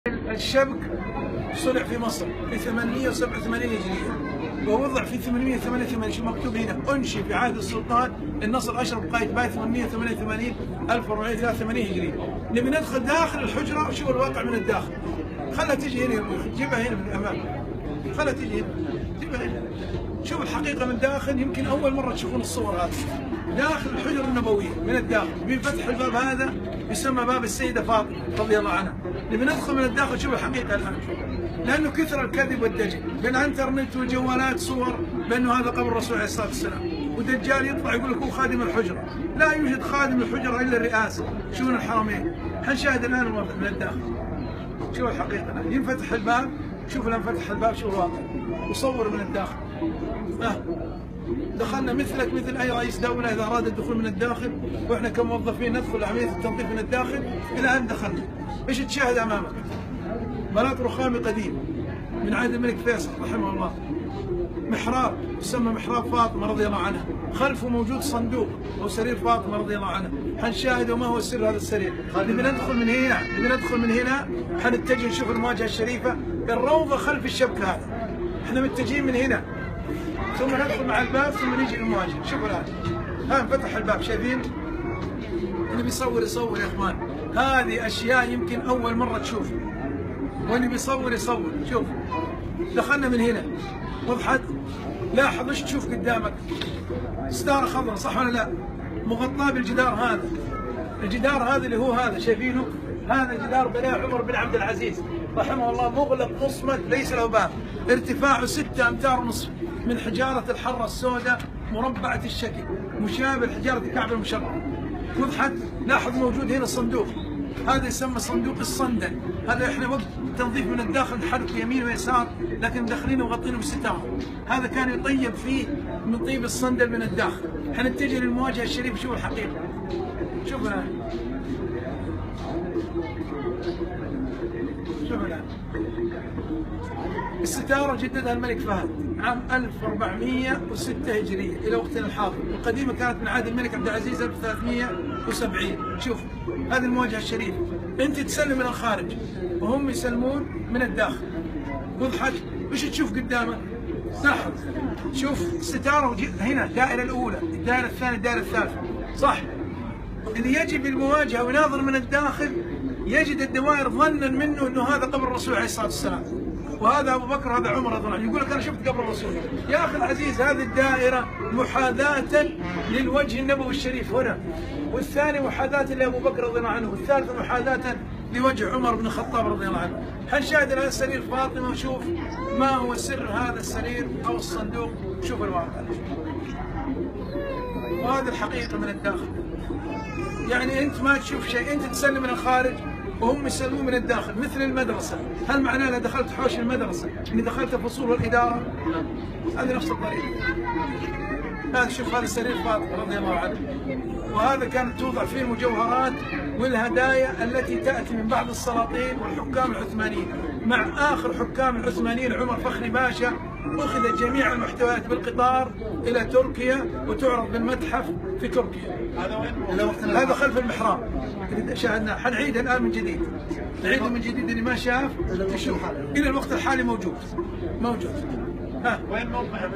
الشبك صنع في مصر في 887 هجرية ووضع في 888. شو مكتوب هنا؟ أنشئ في عهد السلطان النصر أشرف قايتباي 888 1483 هجرية. نبي ندخل داخل الحجرة وشوف الواقع من الداخل. خلها تجي هنا، جيبها هنا من الأمام، خلها تجي هنا، جيبها هنا. شوف الحقيقة من داخل. يمكن أول مرة تشوفون الصور هذه داخل الحجرة النبوية من الداخل. بفتح الباب هذا يسمى باب السيدة فاطمة رضي الله عنها. نبي ندخل من الداخل شوف الحقيقة الآن، لأنه كثر الكذب والدجل بالإنترنت والجوالات صور بأنه هذا قبر الرسول عليه الصلاة والسلام، ودجال يطلع يقول لك هو خادم الحجرة. لا يوجد خادم الحجرة إلا الرئاسة. شوفوا الحرمين. حنشاهد الآن الوضع من الداخل. شوف الحقيقة الآن ينفتح الباب، شوف الآن فتح الباب، شوف الواقع وصور من الداخل. دخلنا مثلك مثل أي رئيس دولة إذا أراد الدخول من الداخل، وإحنا كموظفين ندخل عملية التنظيف من الداخل. إلى أن دخلنا إيش تشاهد أمامك؟ بلاط رخامي قديم من عهد الملك فيصل رحمه الله. محراب يسمى محراب فاطمة رضي الله عنها. خلفه موجود صندوق أو سرير فاطمة رضي الله عنها. حنشاهد وما هو سر هذا السرير. نبي ندخل من هنا، نبي ندخل من هنا، حنتجه نشوف المواجهة الشريفة. الروضة خلف الشبك هذا. احنا متجهين من هنا ثم ندخل مع الباب ثم نجي للمواجهة. شوفوا الآن ها انفتح الباب، شايفين؟ اللي بيصور يصور يا اخوان. هذه أشياء يمكن أول مرة تشوفها، واللي بيصور يصور. شوف دخلنا من هنا، وضحت؟ لاحظ ايش تشوف قدامك؟ ستارة خضراء صح ولا لا؟ مغطاة بالجدار هذا. الجدار هذا اللي هو هذا شايفينه؟ هذا جدار بناه عمر بن عبد العزيز رحمه الله، مغلق مصمت ليس له باب، ارتفاعه 6 أمتار ونصف من حجارة الحرة السوداء مربعة الشكل مشابه لحجارة الكعبة المشرفة. وضحت؟ لاحظ موجود هنا صندوق، هذا يسمى صندوق الصندل. هذا احنا وقت تنظيف من الداخل نحرك يمين ويسار، لكن مدخلينه وغطينه بالستاره. هذا كان يطيب فيه من طيب الصندل من الداخل. حنتجه للمواجهه الشريفه. شوف الحقيقه، شوف الان، شوف الان. الستاره جددها الملك فهد عام 1406 هجريه الى وقتنا الحاضر، القديمه كانت من عهد الملك عبد العزيز 1370. شوف هذه المواجهه الشريفه. انت تسلم من الخارج وهم يسلمون من الداخل. وضحت؟ وش تشوف قدامك؟ لاحظ، شوف الستاره هنا الدائره الاولى، الدائره الثانيه، الدائره الثالثه، صح؟ اللي يجي بالمواجهه ويناظر من الداخل يجد الدوائر ظنا منه انه هذا قبر الرسول عليه الصلاه والسلام، وهذا ابو بكر، هذا عمر رضي الله عنه. يقول لك انا شفت قبر الرسول. يا اخي العزيز، هذه الدائره محاذاه للوجه النبوي الشريف هنا، والثاني محاذاه لابو بكر رضي الله عنه، والثالث محاذاه لوجه عمر بن الخطاب رضي الله عنه. حنشاهد الان سرير فاطمه وشوف ما هو سر هذا السرير او الصندوق. شوف الواقع، وهذه الحقيقه من الداخل. يعني انت ما تشوف شيء، انت تسلم من الخارج وهم يسلمون من الداخل مثل المدرسه. هل معناه اذا دخلت حوش المدرسه اني دخلت الفصول والاداره؟ هذه نفس الطريقه. هذا شوف، هذا سرير فاطمه رضي الله عنه، وهذا كانت توضع فيه المجوهرات والهدايا التي تاتي من بعض السلاطين والحكام العثمانيين. مع اخر حكام العثمانيين عمر فخري باشا اخذت جميع المحتويات بالقطار الى تركيا وتعرض بالمتحف في تركيا. هذا وين؟ هذا خلف المحراب اللي شاهدناه. حنعيد الان من جديد، نعيده من جديد. اللي ما شاف يشوف. الى الوقت الحالي موجود. ها وين موقع